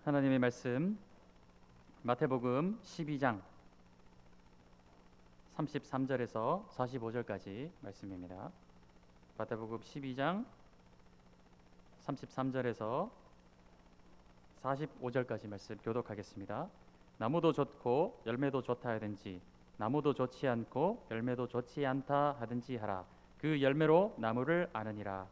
하나님의 말씀 마태복음 12장 33절에서 45절까지 말씀입니다. 마태복음 12장 33절에서 45절까지 말씀 교독하겠습니다. 나무도 좋고 열매도 좋다 하든지 나무도 좋지 않고 열매도 좋지 않다 하든지 하라. 그 열매로 나무를 아느니라.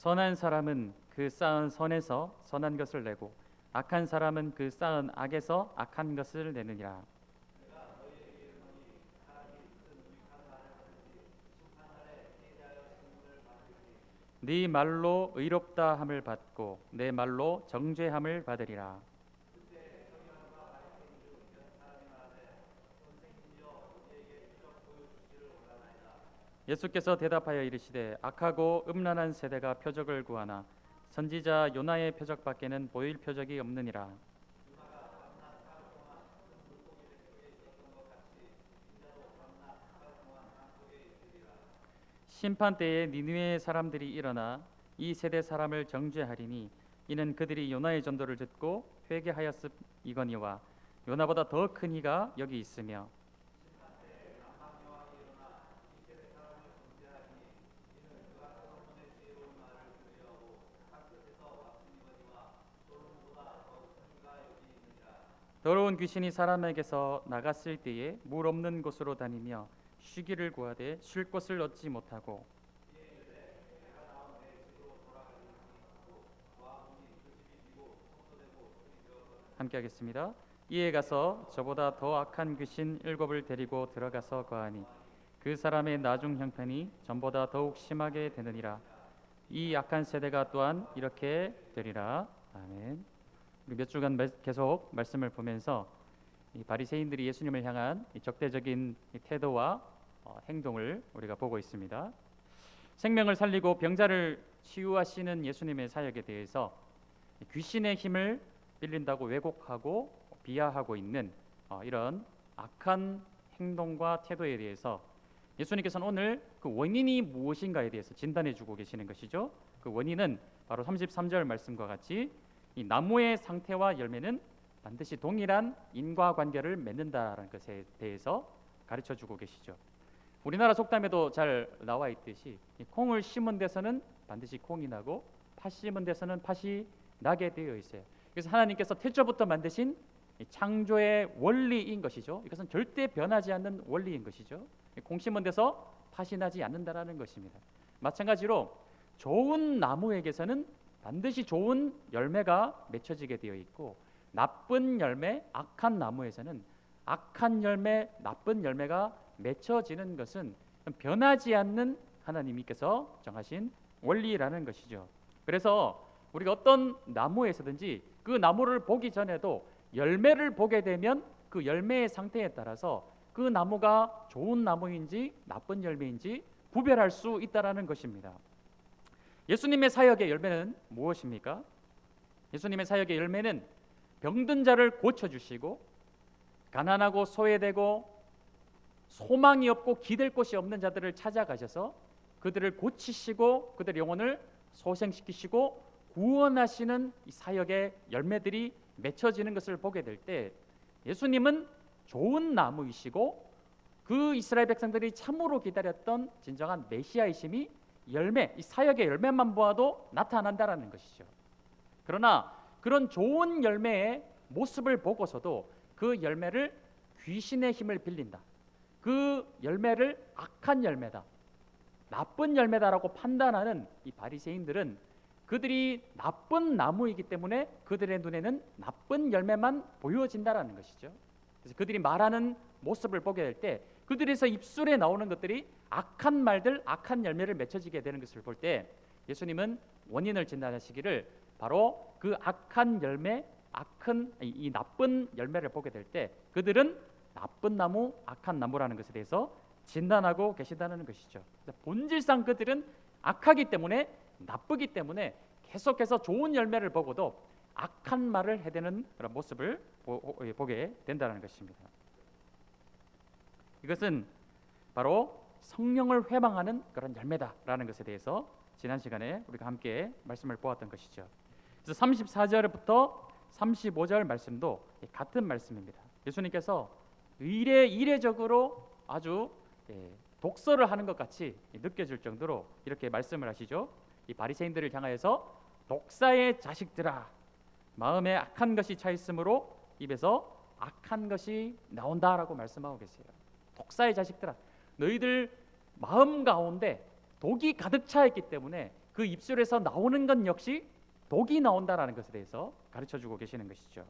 선한 사람은 그 쌓은 선에서 선한 것을 내고 악한 사람은 그 쌓은 악에서 악한 것을 내느니라. 네 말로 의롭다 함을 받고 내 말로 정죄함을 받으리라. 예수께서 대답하여 이르시되 악하고 음란한 세대가 표적을 구하나 선지자 요나의 표적밖에는 보일 표적이 없느니라. 심판 때에 니느웨의 사람들이 일어나 이 세대 사람을 정죄하리니 이는 그들이 요나의 전도를 듣고 회개하였음이거니와 요나보다 더 큰 이가 여기 있으며 더러운 귀신이 사람에게서 나갔을 때에 물 없는 곳으로 다니며 쉬기를 구하되 쉴 곳을 얻지 못하고 함께 하겠습니다. 이에 가서 저보다 더 악한 귀신 7을 데리고 들어가서 거하니 그 사람의 나중 형편이 전보다 더욱 심하게 되느니라. 이 악한 세대가 또한 이렇게 되리라. 아멘. 우리 몇 주간 계속 말씀을 보면서 이 바리새인들이 예수님을 향한 이 적대적인 이 태도와 행동을 우리가 보고 있습니다. 생명을 살리고 병자를 치유하시는 예수님의 사역에 대해서 귀신의 힘을 빌린다고 왜곡하고 비하하고 있는 이런 악한 행동과 태도에 대해서 예수님께서는 오늘 그 원인이 무엇인가에 대해서 진단해 주고 계시는 것이죠. 그 원인은 바로 33절 말씀과 같이 이 나무의 상태와 열매는 반드시 동일한 인과관계를 맺는다라는 것에 대해서 가르쳐 주고 계시죠. 우리나라 속담에도 잘 나와 있듯이 이 콩을 심은 데서는 반드시 콩이 나고 팥 심은 데서는 팥이 나게 되어 있어요. 그래서 하나님께서 태초부터 만드신 창조의 원리인 것이죠. 이것은 절대 변하지 않는 원리인 것이죠. 콩 심은 데서 팥이 나지 않는다라는 것입니다. 마찬가지로 좋은 나무에게서는 반드시 좋은 열매가 맺혀지게 되어 있고 나쁜 열매, 악한 나무에서는 악한 열매, 나쁜 열매가 맺혀지는 것은 변하지 않는 하나님께서 정하신 원리라는 것이죠. 그래서 우리가 어떤 나무에서든지 그 나무를 보기 전에도 열매를 보게 되면 그 열매의 상태에 따라서 그 나무가 좋은 나무인지 나쁜 열매인지 구별할 수 있다라는 것입니다. 예수님의 사역의 열매는 무엇입니까? 예수님의 사역의 열매는 병든 자를 고쳐주시고 가난하고 소외되고 소망이 없고 기댈 곳이 없는 자들을 찾아가셔서 그들을 고치시고 그들의 영혼을 소생시키시고 구원하시는 이 사역의 열매들이 맺혀지는 것을 보게 될 때 예수님은 좋은 나무이시고 그 이스라엘 백성들이 참으로 기다렸던 진정한 메시아이심이 열매, 이 사역의 열매만 보아도 나타난다라는 것이죠. 그러나 그런 좋은 열매의 모습을 보고서도 그 열매를 귀신의 힘을 빌린다, 그 열매를 악한 열매다, 나쁜 열매다라고 판단하는 이 바리새인들은 그들이 나쁜 나무이기 때문에 그들의 눈에는 나쁜 열매만 보여진다라는 것이죠. 그래서 그들이 말하는 모습을 보게 될 때 그들에서 입술에 나오는 것들이 악한 말들, 악한 열매를 맺혀지게 되는 것을 볼 때 예수님은 원인을 진단하시기를 바로 그 악한 열매, 이 나쁜 열매를 보게 될 때 그들은 나쁜 나무, 악한 나무라는 것에 대해서 진단하고 계시다는 것이죠. 본질상 그들은 악하기 때문에, 나쁘기 때문에 계속해서 좋은 열매를 보고도 악한 말을 해대는 그런 모습을 보게 된다는 것입니다. 이것은 바로 성령을 회방하는 그런 열매다라는 것에 대해서 지난 시간에 우리가 함께 말씀을 보았던 것이죠. 그래서 34절부터 35절 말씀도 같은 말씀입니다. 예수님께서 이례적으로 아주 독서를 하는 것 같이 느껴질 정도로 이렇게 말씀을 하시죠. 이 바리새인들을 향하여서 독사의 자식들아, 마음에 악한 것이 차 있으므로 입에서 악한 것이 나온다라고 말씀하고 계세요. 독사의 자식들아, 너희들 마음 가운데 독이 가득 차 있기 때문에 그 입술에서 나오는 것 역시 독이 나온다라는 것에 대해서 가르쳐주고 계시는 것이죠.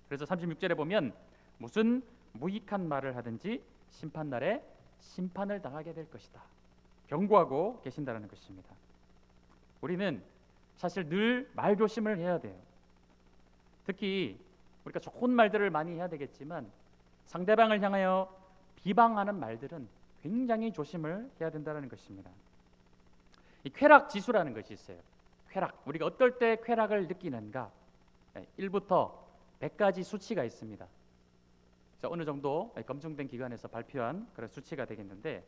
그래서 36절에 보면 무슨 무익한 말을 하든지 심판날에 심판을 당하게 될 것이다, 경고하고 계신다는 것입니다. 우리는 사실 늘 말조심을 해야 돼요. 특히 우리가 좋은 말들을 많이 해야 되겠지만 상대방을 향하여 비방하는 말들은 굉장히 조심을 해야 된다는 것입니다. 이 쾌락 지수라는 것이 있어요. 쾌락, 우리가 어떨 때 쾌락을 느끼는가? 1부터 100까지 수치가 있습니다. 어느 정도 검증된 기관에서 발표한 그런 수치가 되겠는데,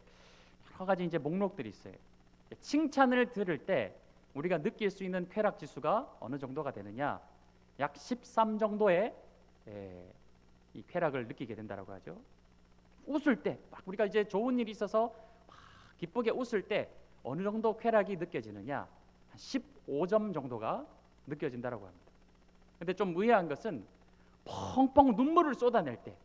여러 가지 이제 목록들이 있어요. 칭찬을 들을 때 우리가 느낄 수 있는 쾌락 지수가 어느 정도가 되느냐? 약 13 정도의 이 쾌락을 느끼게 된다라고 하죠. 웃을 때, 막 우리가 이제 좋은 일이 있어서 막 기쁘게 웃을 때 어느 정도 쾌락이 느껴지느냐? 15점 정도가 느껴진다라고 합니다. 근데 좀 의아한 것은 펑펑 눈물을 쏟아낼 때,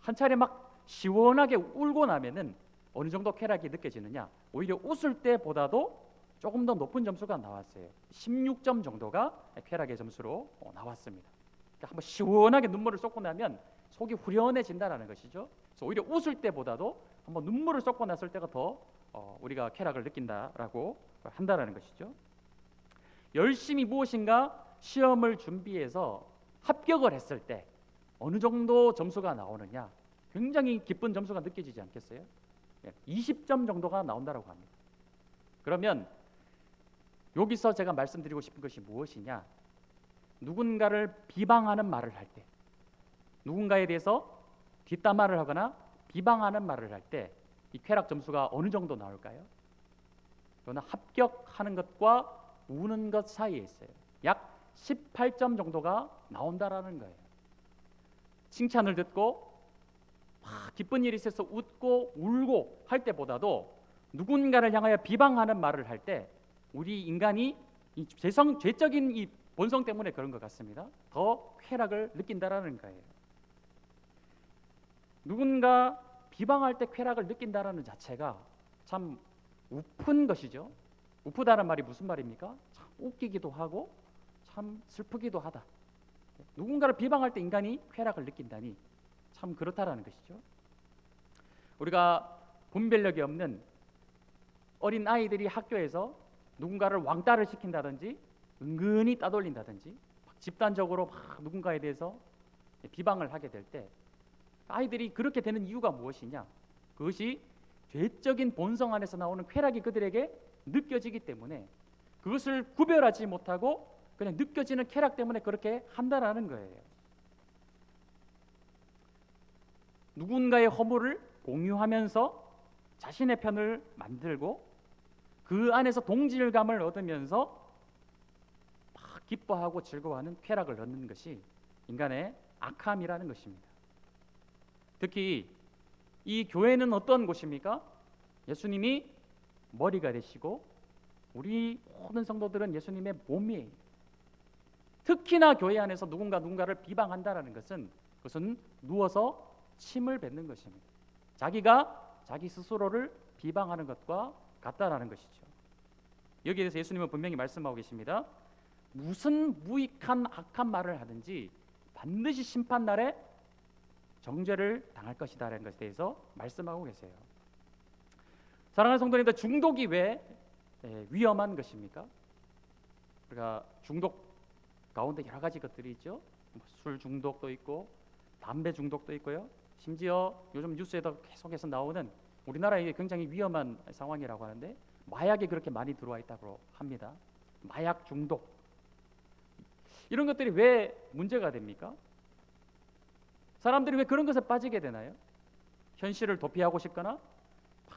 한 차례 막 시원하게 울고 나면은 어느 정도 쾌락이 느껴지느냐? 오히려 웃을 때보다도 조금 더 높은 점수가 나왔어요. 16점 정도가 쾌락의 점수로 나왔습니다. 그러니까 한번 시원하게 눈물을 쏟고 나면 속이 후련해진다라는 것이죠. 그래서 오히려 웃을 때보다도 한번 눈물을 쏟고 났을 때가 더 우리가 쾌락을 느낀다라고 한다라는 것이죠. 열심히 무엇인가 시험을 준비해서 합격을 했을 때 어느 정도 점수가 나오느냐? 굉장히 기쁜 점수가 느껴지지 않겠어요? 20점 정도가 나온다라고 합니다. 그러면 여기서 제가 말씀드리고 싶은 것이 무엇이냐? 누군가를 비방하는 말을 할 때, 누군가에 대해서 뒷담화를 하거나 비방하는 말을 할 때 이 쾌락 점수가 어느 정도 나올까요? 그거는 합격하는 것과 우는 것 사이에 있어요. 약 18점 정도가 나온다라는 거예요. 칭찬을 듣고 기쁜 일이 있어서 웃고 울고 할 때보다도 누군가를 향하여 비방하는 말을 할 때 우리 인간이 이 죄적인 이 본성 때문에 그런 것 같습니다. 더 쾌락을 느낀다라는 거예요. 누군가 비방할 때 쾌락을 느낀다라는 자체가 참 우픈 것이죠. 우프다는 말이 무슨 말입니까? 참 웃기기도 하고 참 슬프기도 하다. 누군가를 비방할 때 인간이 쾌락을 느낀다니 참 그렇다라는 것이죠. 우리가 분별력이 없는 어린 아이들이 학교에서 누군가를 왕따를 시킨다든지 은근히 따돌린다든지 집단적으로 막 누군가에 대해서 비방을 하게 될 때 아이들이 그렇게 되는 이유가 무엇이냐? 그것이 죄적인 본성 안에서 나오는 쾌락이 그들에게 느껴지기 때문에 그것을 구별하지 못하고 그냥 느껴지는 쾌락 때문에 그렇게 한다라는 거예요. 누군가의 허물을 공유하면서 자신의 편을 만들고 그 안에서 동질감을 얻으면서 막 기뻐하고 즐거워하는 쾌락을 얻는 것이 인간의 악함이라는 것입니다. 특히 이 교회는 어떤 곳입니까? 예수님이 머리가 되시고 우리 모든 성도들은 예수님의 몸이에요. 특히나 교회 안에서 누군가를 비방한다라는 것은 그것은 누워서 침을 뱉는 것입니다. 자기가 자기 스스로를 비방하는 것과 같다라는 것이죠. 여기에 대해서 예수님은 분명히 말씀하고 계십니다. 무슨 무익한 악한 말을 하든지 반드시 심판날에 정죄를 당할 것이다라는 것에 대해서 말씀하고 계세요. 사랑하는 성도님들, 중독이 왜 위험한 것입니까? 우리가 중독 가운데 여러 가지 것들이 있죠. 술 중독도 있고 담배 중독도 있고요. 심지어 요즘 뉴스에도 계속해서 나오는 우리나라에 굉장히 위험한 상황이라고 하는데 마약이 그렇게 많이 들어와 있다고 합니다. 마약 중독. 이런 것들이 왜 문제가 됩니까? 사람들이 왜 그런 것에 빠지게 되나요? 현실을 도피하고 싶거나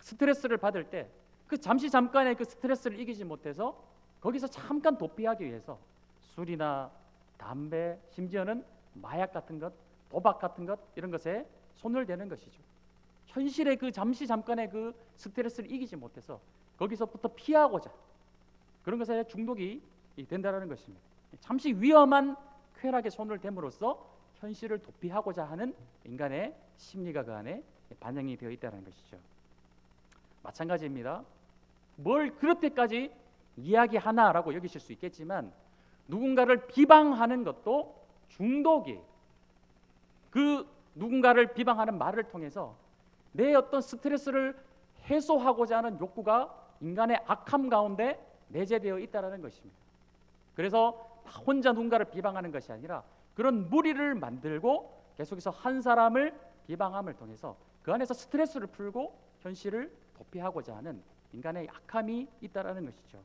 스트레스를 받을 때 그 잠깐의 그 스트레스를 이기지 못해서 거기서 잠깐 도피하기 위해서 술이나 담배, 심지어는 마약 같은 것, 도박 같은 것, 이런 것에 손을 대는 것이죠. 현실의 그 잠깐의 그 스트레스를 이기지 못해서 거기서부터 피하고자 그런 것에 중독이 된다는 것입니다. 잠시 위험한 쾌락에 손을 댐으로써 현실을 도피하고자 하는 인간의 심리가 그 안에 반영이 되어 있다는 것이죠. 마찬가지입니다. 뭘 그렇게까지 이야기하나라고 여기실 수 있겠지만 누군가를 비방하는 것도 중독이에요. 그 누군가를 비방하는 말을 통해서 내 어떤 스트레스를 해소하고자 하는 욕구가 인간의 악함 가운데 내재되어 있다는 것입니다. 그래서 혼자 누군가를 비방하는 것이 아니라 그런 무리를 만들고 계속해서 한 사람을 비방함을 통해서 그 안에서 스트레스를 풀고 현실을 도피하고자 하는 인간의 악함이 있다는 것이죠.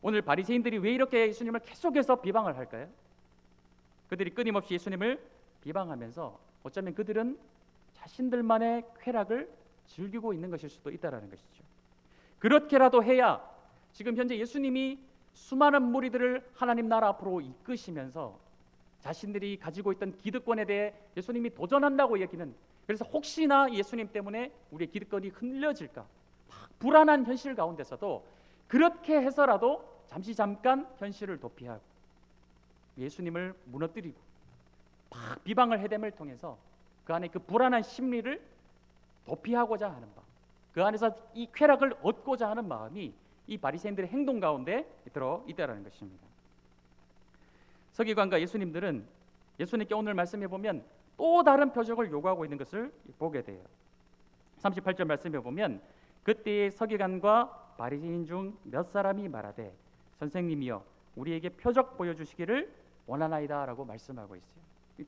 오늘 바리새인들이 왜 이렇게 예수님을 계속해서 비방을 할까요? 그들이 끊임없이 예수님을 비방하면서 어쩌면 그들은 자신들만의 쾌락을 즐기고 있는 것일 수도 있다는 것이죠. 그렇게라도 해야 지금 현재 예수님이 수많은 무리들을 하나님 나라 앞으로 이끄시면서 자신들이 가지고 있던 기득권에 대해 예수님이 도전한다고 여기는, 그래서 혹시나 예수님 때문에 우리의 기득권이 흔들려질까 불안한 현실 가운데서도 그렇게 해서라도 잠깐 현실을 도피하고 예수님을 무너뜨리고 비방을 해댐을 통해서 그 안에 그 불안한 심리를 도피하고자 하는 마음, 그 안에서 이 쾌락을 얻고자 하는 마음이 이 바리새인들의 행동 가운데 들어 있다는 것입니다. 서기관과 예수님들은 예수님께 오늘 말씀해 보면 또 다른 표적을 요구하고 있는 것을 보게 돼요. 38절 말씀해 보면 그때의 서기관과 바리새인 중 몇 사람이 말하되 선생님이여 우리에게 표적 보여주시기를 원하나이다 라고 말씀하고 있어요.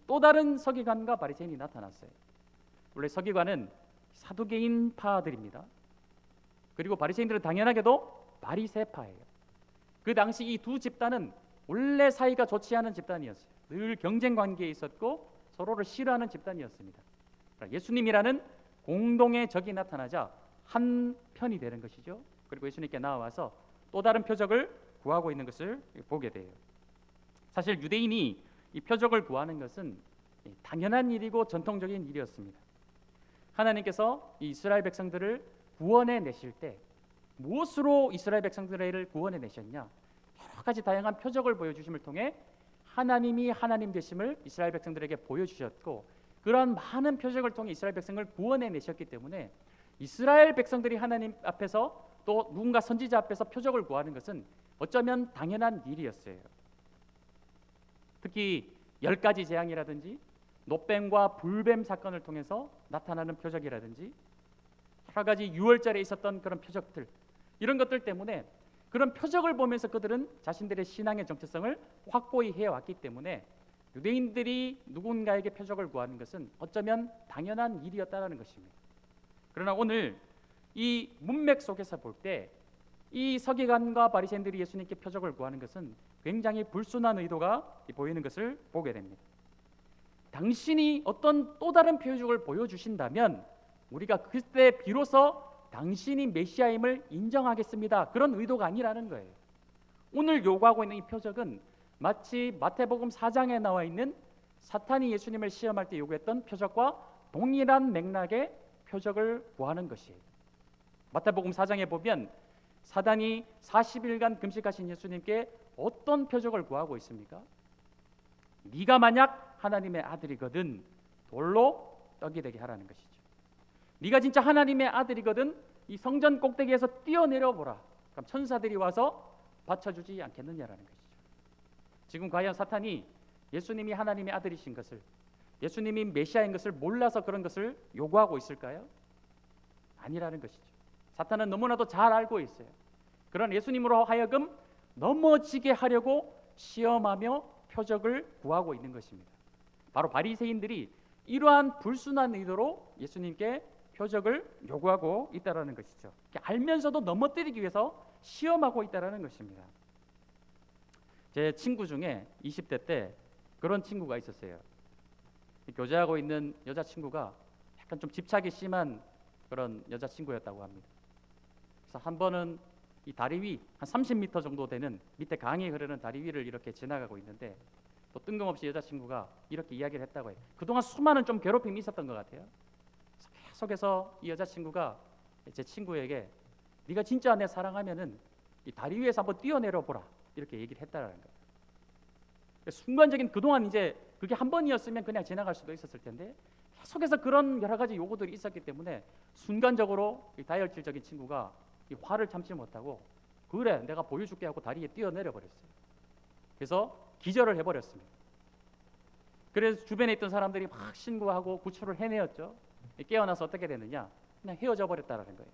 또 다른 서기관과 바리새인이 나타났어요. 원래 서기관은 사두개인파들입니다. 그리고 바리새인들은 당연하게도 바리새파예요. 그 당시 이 두 집단은 원래 사이가 좋지 않은 집단이었어요. 늘 경쟁 관계에 있었고 서로를 싫어하는 집단이었습니다. 예수님이라는 공동의 적이 나타나자 한 편이 되는 것이죠. 그리고 예수님께 나와서 또 다른 표적을 구하고 있는 것을 보게 돼요. 사실 유대인이 이 표적을 구하는 것은 당연한 일이고 전통적인 일이었습니다. 하나님께서 이 이스라엘 백성들을 구원해 내실 때 무엇으로 이스라엘 백성들을 구원해 내셨냐? 여러 가지 다양한 표적을 보여주심을 통해 하나님이 하나님 되심을 이스라엘 백성들에게 보여주셨고, 그러한 많은 표적을 통해 이스라엘 백성을 구원해 내셨기 때문에 이스라엘 백성들이 하나님 앞에서 또 누군가 선지자 앞에서 표적을 구하는 것은 어쩌면 당연한 일이었어요. 특히 10가지 재앙이라든지 노뱀과 불뱀 사건을 통해서 나타나는 표적이라든지 여러 가지 유월절에 있었던 그런 표적들, 이런 것들 때문에 그런 표적을 보면서 그들은 자신들의 신앙의 정체성을 확고히 해왔기 때문에 유대인들이 누군가에게 표적을 구하는 것은 어쩌면 당연한 일이었다는 것입니다. 그러나 오늘 이 문맥 속에서 볼 때 이 서기관과 바리새인들이 예수님께 표적을 구하는 것은 굉장히 불순한 의도가 보이는 것을 보게 됩니다. 당신이 어떤 또 다른 표적을 보여주신다면 우리가 그때 비로소 당신이 메시아임을 인정하겠습니다. 그런 의도가 아니라는 거예요. 오늘 요구하고 있는 이 표적은 마치 마태복음 4장에 나와 있는 사탄이 예수님을 시험할 때 요구했던 표적과 동일한 맥락의 표적을 구하는 것이에요. 마태복음 4장에 보면 사단이 40일간 금식하신 예수님께 어떤 표적을 구하고 있습니까? 네가 만약 하나님의 아들이거든 돌로 떡이 되게 하라는 것이죠. 네가 진짜 하나님의 아들이거든 이 성전 꼭대기에서 뛰어내려 보라. 그럼 천사들이 와서 받쳐주지 않겠느냐라는 것이죠. 지금 과연 사탄이 예수님이 하나님의 아들이신 것을, 예수님이 메시아인 것을 몰라서 그런 것을 요구하고 있을까요? 아니라는 것이죠. 사탄은 너무나도 잘 알고 있어요. 그런 예수님으로 하여금 넘어지게 하려고 시험하며 표적을 구하고 있는 것입니다. 바로 바리새인들이 이러한 불순한 의도로 예수님께 표적을 요구하고 있다는 것이죠. 알면서도 넘어뜨리기 위해서 시험하고 있다는 것입니다. 제 친구 중에 20대 때 그런 친구가 있었어요. 교제하고 있는 여자친구가 약간 좀 집착이 심한 그런 여자친구였다고 합니다. 그래서 한 번은 이 다리 위 한 30m 정도 되는 밑에 강이 흐르는 다리 위를 이렇게 지나가고 있는데 또 뜬금없이 여자친구가 이렇게 이야기를 했다고 해요. 그동안 수많은 좀 괴롭힘이 있었던 것 같아요. 계속해서 이 여자친구가 제 친구에게 네가 진짜 내 사랑하면은 이 다리 위에서 한번 뛰어내려 보라 이렇게 얘기를 했다라는 거예요. 순간적인 그동안 이제 그게 한 번이었으면 그냥 지나갈 수도 있었을 텐데 계속해서 그런 여러 가지 요구들이 있었기 때문에 순간적으로 이 다혈질적인 친구가 이 화를 참지 못하고 그래 내가 보여줄게 하고 다리에 뛰어내려 버렸어요. 그래서 기절을 해버렸습니다. 그래서 주변에 있던 사람들이 막 신고하고 구출을 해내었죠. 깨어나서 어떻게 됐느냐, 그냥 헤어져 버렸다라는 거예요.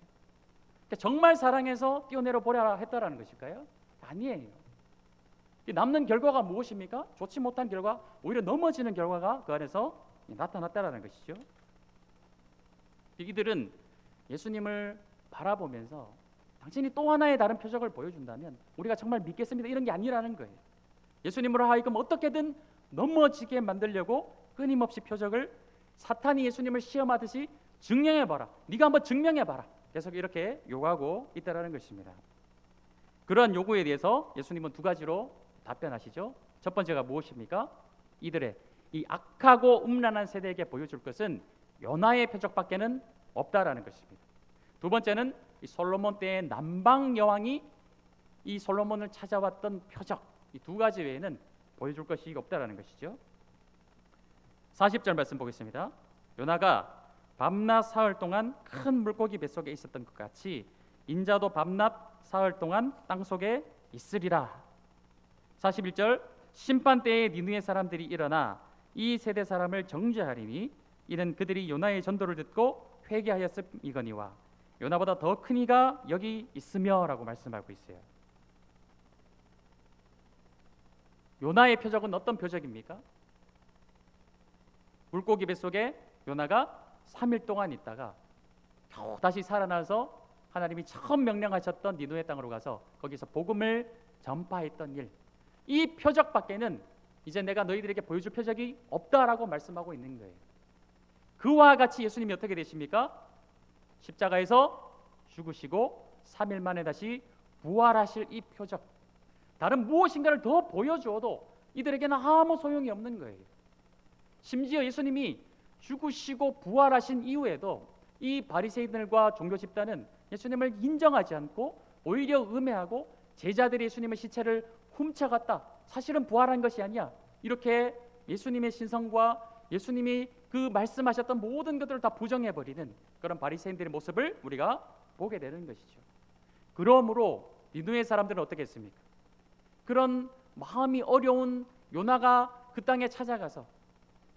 그러니까 정말 사랑해서 뛰어내려 보려라 했다라는 것일까요? 아니에요. 남는 결과가 무엇입니까? 좋지 못한 결과, 오히려 넘어지는 결과가 그 안에서 나타났다라는 것이죠. 이들은 예수님을 바라보면서 당신이 또 하나의 다른 표적을 보여준다면 우리가 정말 믿겠습니다, 이런 게 아니라는 거예요. 예수님으로 하여금 어떻게든 넘어지게 만들려고 끊임없이 표적을, 사탄이 예수님을 시험하듯이 증명해봐라, 네가 한번 증명해봐라, 계속 이렇게 요구하고 있다는 것입니다. 그러한 요구에 대해서 예수님은 두 가지로 답변하시죠. 첫 번째가 무엇입니까? 이들의 이 악하고 음란한 세대에게 보여줄 것은 요나의 표적밖에는 없다라는 것입니다. 두 번째는 이 솔로몬 때의 남방 여왕이 이 솔로몬을 찾아왔던 표적, 이 두 가지 외에는 보여줄 것이 없다라는 것이죠. 40절 말씀 보겠습니다. 요나가 밤낮 사흘 동안 큰 물고기 뱃속에 있었던 것 같이 인자도 밤낮 사흘 동안 땅속에 있으리라. 41절 심판 때에 니느웨 사람들이 일어나 이 세대 사람을 정죄하리니 이는 그들이 요나의 전도를 듣고 회개하였음이거니와 요나보다 더 큰 이가 여기 있으며 라고 말씀하고 있어요. 요나의 표적은 어떤 표적입니까? 물고기 뱃속에 요나가 3일 동안 있다가 겨우 다시 살아나서 하나님이 처음 명령하셨던 니느웨 땅으로 가서 거기서 복음을 전파했던 일, 이 표적밖에는 이제 내가 너희들에게 보여줄 표적이 없다라고 말씀하고 있는 거예요. 그와 같이 예수님이 어떻게 되십니까? 십자가에서 죽으시고 3일 만에 다시 부활하실 이 표적, 다른 무엇인가를 더 보여주어도 이들에게는 아무 소용이 없는 거예요. 심지어 예수님이 죽으시고 부활하신 이후에도 이 바리새인들과 종교 집단은 예수님을 인정하지 않고 오히려 음해하고 제자들이 예수님의 시체를 훔쳐갔다, 사실은 부활한 것이 아니야, 이렇게 예수님의 신성과 예수님이 그 말씀하셨던 모든 것들을 다 부정해버리는 그런 바리새인들의 모습을 우리가 보게 되는 것이죠. 그러므로 니느웨 사람들은 어떻게 했습니까? 그런 마음이 어려운 요나가 그 땅에 찾아가서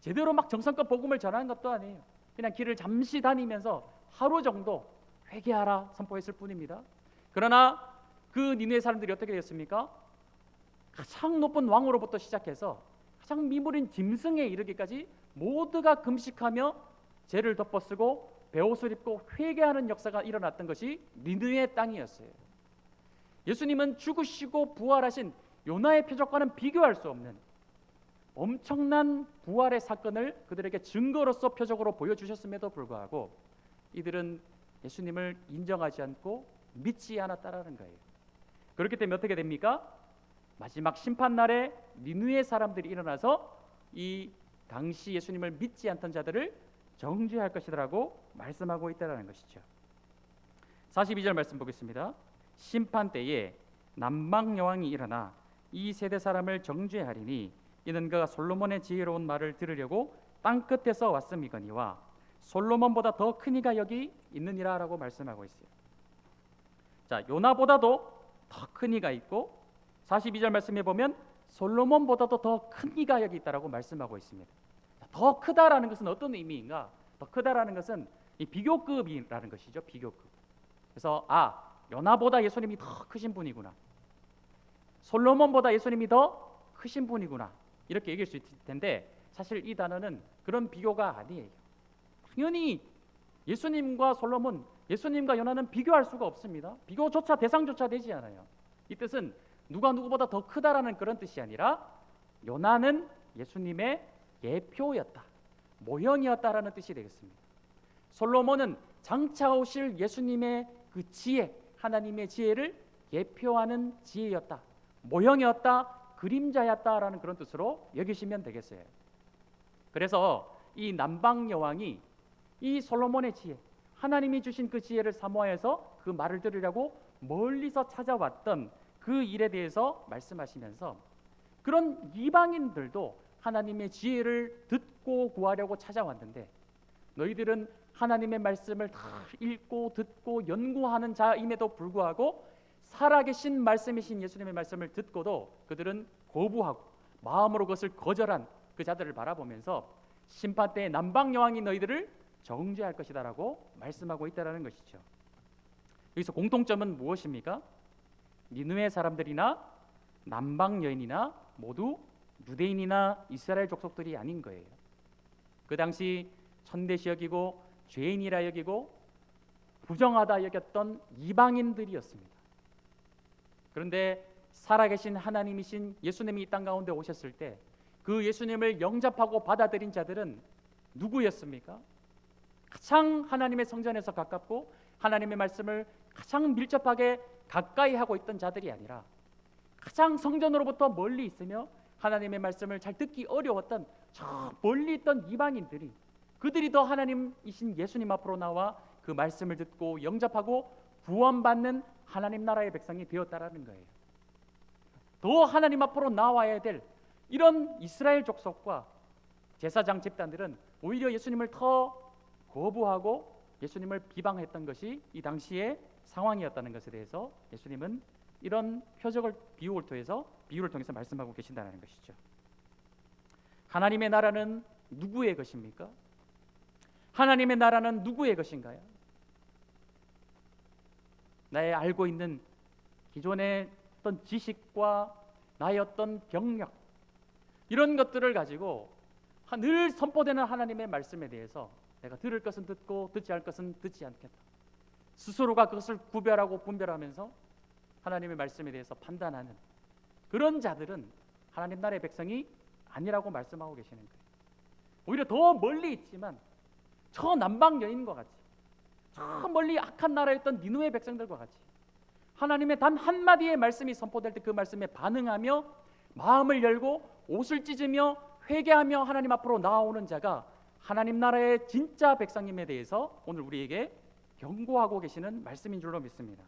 제대로 막 정성껏 복음을 전하는 것도 아니에요. 그냥 길을 잠시 다니면서 하루 정도 회개하라 선포했을 뿐입니다. 그러나 그 니느웨 사람들이 어떻게 됐습니까? 가장 높은 왕으로부터 시작해서 가장 미물인 짐승에 이르기까지 모두가 금식하며 죄를 덮어쓰고 베옷을 입고 회개하는 역사가 일어났던 것이 니느웨 땅이었어요. 예수님은 죽으시고 부활하신 요나의 표적과는 비교할 수 없는 엄청난 부활의 사건을 그들에게 증거로서 표적으로 보여주셨음에도 불구하고 이들은 예수님을 인정하지 않고 믿지 않았다라는 거예요. 그렇기 때문에 어떻게 됩니까? 마지막 심판날에 니느웨 사람들이 일어나서 이 당시 예수님을 믿지 않던 자들을 정죄할 것이라고 말씀하고 있다는 것이죠. 42절 말씀 보겠습니다. 심판 때에 남방 여왕이 일어나 이 세대 사람을 정죄하리니 이는 그가 솔로몬의 지혜로운 말을 들으려고 땅 끝에서 왔음이거니와 솔로몬보다 더 큰 이가 여기 있느니라 라고 말씀하고 있어요. 자, 요나보다도 더 큰 이가 있고 42절 말씀에 보면 솔로몬보다도 더 큰 이가 여기 있다라고 말씀하고 있습니다. 더 크다라는 것은 어떤 의미인가? 더 크다라는 것은 이 비교급이라는 것이죠. 비교급. 그래서 요나보다 예수님이 더 크신 분이구나, 솔로몬보다 예수님이 더 크신 분이구나, 이렇게 얘기할 수 있을 텐데 사실 이 단어는 그런 비교가 아니에요. 당연히 예수님과 솔로몬, 예수님과 요나는 비교할 수가 없습니다. 비교조차 대상조차 되지 않아요. 이 뜻은 누가 누구보다 더 크다라는 그런 뜻이 아니라 요나는 예수님의 예표였다, 모형이었다라는 뜻이 되겠습니다. 솔로몬은 장차 오실 예수님의 그 지혜, 하나님의 지혜를 예표하는 지혜였다, 모형이었다, 그림자였다라는 그런 뜻으로 여기시면 되겠어요. 그래서 이 남방 여왕이 이 솔로몬의 지혜, 하나님이 주신 그 지혜를 사모하여서 그 말을 들으려고 멀리서 찾아왔던 그 일에 대해서 말씀하시면서 그런 이방인들도 하나님의 지혜를 듣고 구하려고 찾아왔는데 너희들은 하나님의 말씀을 다 읽고 듣고 연구하는 자임에도 불구하고 살아계신 말씀이신 예수님의 말씀을 듣고도 그들은 거부하고 마음으로 그것을 거절한 그 자들을 바라보면서 심판 때에 남방 여왕이 너희들을 정죄할 것이다라고 말씀하고 있다라는 것이죠. 여기서 공통점은 무엇입니까? 니느웨 사람들이나 남방 여인이나 모두 유대인이나 이스라엘 족속들이 아닌 거예요. 그 당시 천대시 여기고 죄인이라 여기고 부정하다 여겼던 이방인들이었습니다. 그런데 살아계신 하나님이신 예수님이 이 땅 가운데 오셨을 때 그 예수님을 영접하고 받아들인 자들은 누구였습니까? 가장 하나님의 성전에서 가깝고 하나님의 말씀을 가장 밀접하게 가까이 하고 있던 자들이 아니라 가장 성전으로부터 멀리 있으며 하나님의 말씀을 잘 듣기 어려웠던 저 멀리 있던 이방인들이, 그들이 더 하나님이신 예수님 앞으로 나와 그 말씀을 듣고 영접하고 구원받는 하나님 나라의 백성이 되었다라는 거예요. 더 하나님 앞으로 나와야 될 이런 이스라엘 족속과 제사장 집단들은 오히려 예수님을 더 거부하고 예수님을 비방했던 것이 이 당시의 상황이었다는 것에 대해서 예수님은 이런 표적을 비유를 통해서 말씀하고 계신다는 것이죠. 하나님의 나라는 누구의 것입니까? 하나님의 나라는 누구의 것인가요? 나의 알고 있는 기존의 어떤 지식과 나의 어떤 경력, 이런 것들을 가지고 늘 선포되는 하나님의 말씀에 대해서 내가 들을 것은 듣고 듣지 않을 것은 듣지 않겠다, 스스로가 그것을 구별하고 분별하면서 하나님의 말씀에 대해서 판단하는 그런 자들은 하나님 나라의 백성이 아니라고 말씀하고 계시는 거예요. 오히려 더 멀리 있지만 저 남방 여인과 같이 저 멀리 악한 나라였던 니느웨 백성들과 같이 하나님의 단 한마디의 말씀이 선포될 때 그 말씀에 반응하며 마음을 열고 옷을 찢으며 회개하며 하나님 앞으로 나아오는 자가 하나님 나라의 진짜 백성임에 대해서 오늘 우리에게 경고하고 계시는 말씀인 줄로 믿습니다.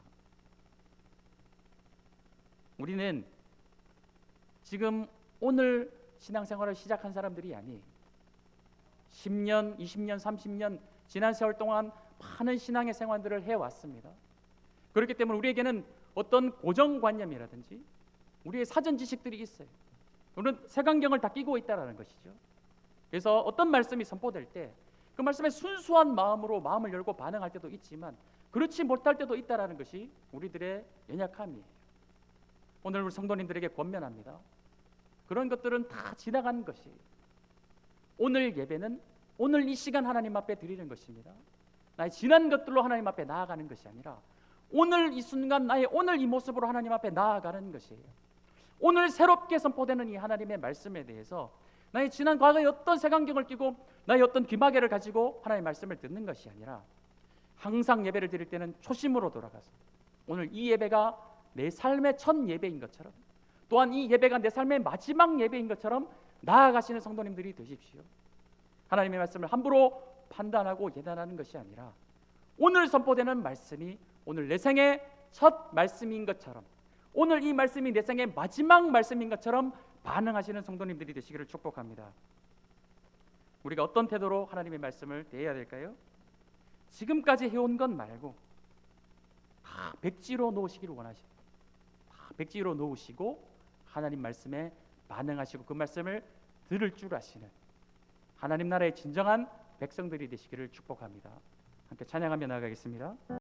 우리는 지금 오늘 신앙생활을 시작한 사람들이 아니에요. 10년, 20년, 30년 지난 세월 동안 많은 신앙의 생활들을 해왔습니다. 그렇기 때문에 우리에게는 어떤 고정관념이라든지 우리의 사전 지식들이 있어요. 우리는 색안경을 다 끼고 있다는 것이죠. 그래서 어떤 말씀이 선포될 때 그 말씀에 순수한 마음으로 마음을 열고 반응할 때도 있지만 그렇지 못할 때도 있다는 것이 우리들의 연약함이에요. 오늘 우리 성도님들에게 권면합니다. 그런 것들은 다 지나간 것이에요. 오늘 예배는 오늘 이 시간 하나님 앞에 드리는 것입니다. 나의 지난 것들로 하나님 앞에 나아가는 것이 아니라 오늘 이 순간 나의 오늘 이 모습으로 하나님 앞에 나아가는 것이에요. 오늘 새롭게 선포되는 이 하나님의 말씀에 대해서 나의 지난 과거의 어떤 색안경을 끼고 나의 어떤 귀마개를 가지고 하나님의 말씀을 듣는 것이 아니라 항상 예배를 드릴 때는 초심으로 돌아가서 오늘 이 예배가 내 삶의 첫 예배인 것처럼 또한 이 예배가 내 삶의 마지막 예배인 것처럼 나아가시는 성도님들이 되십시오. 하나님의 말씀을 함부로 판단하고 예단하는 것이 아니라 오늘 선포되는 말씀이 오늘 내 생의 첫 말씀인 것처럼 오늘 이 말씀이 내 생의 마지막 말씀인 것처럼 반응하시는 성도님들이 되시기를 축복합니다. 우리가 어떤 태도로 하나님의 말씀을 대해야 될까요? 지금까지 해온 것 말고 다 백지로 놓으시기를 원하십니다. 다 백지로 놓으시고 하나님 말씀에 반응하시고 그 말씀을 들을 줄 아시는 하나님 나라의 진정한 백성들이 되시기를 축복합니다. 함께 찬양하며 나아가겠습니다.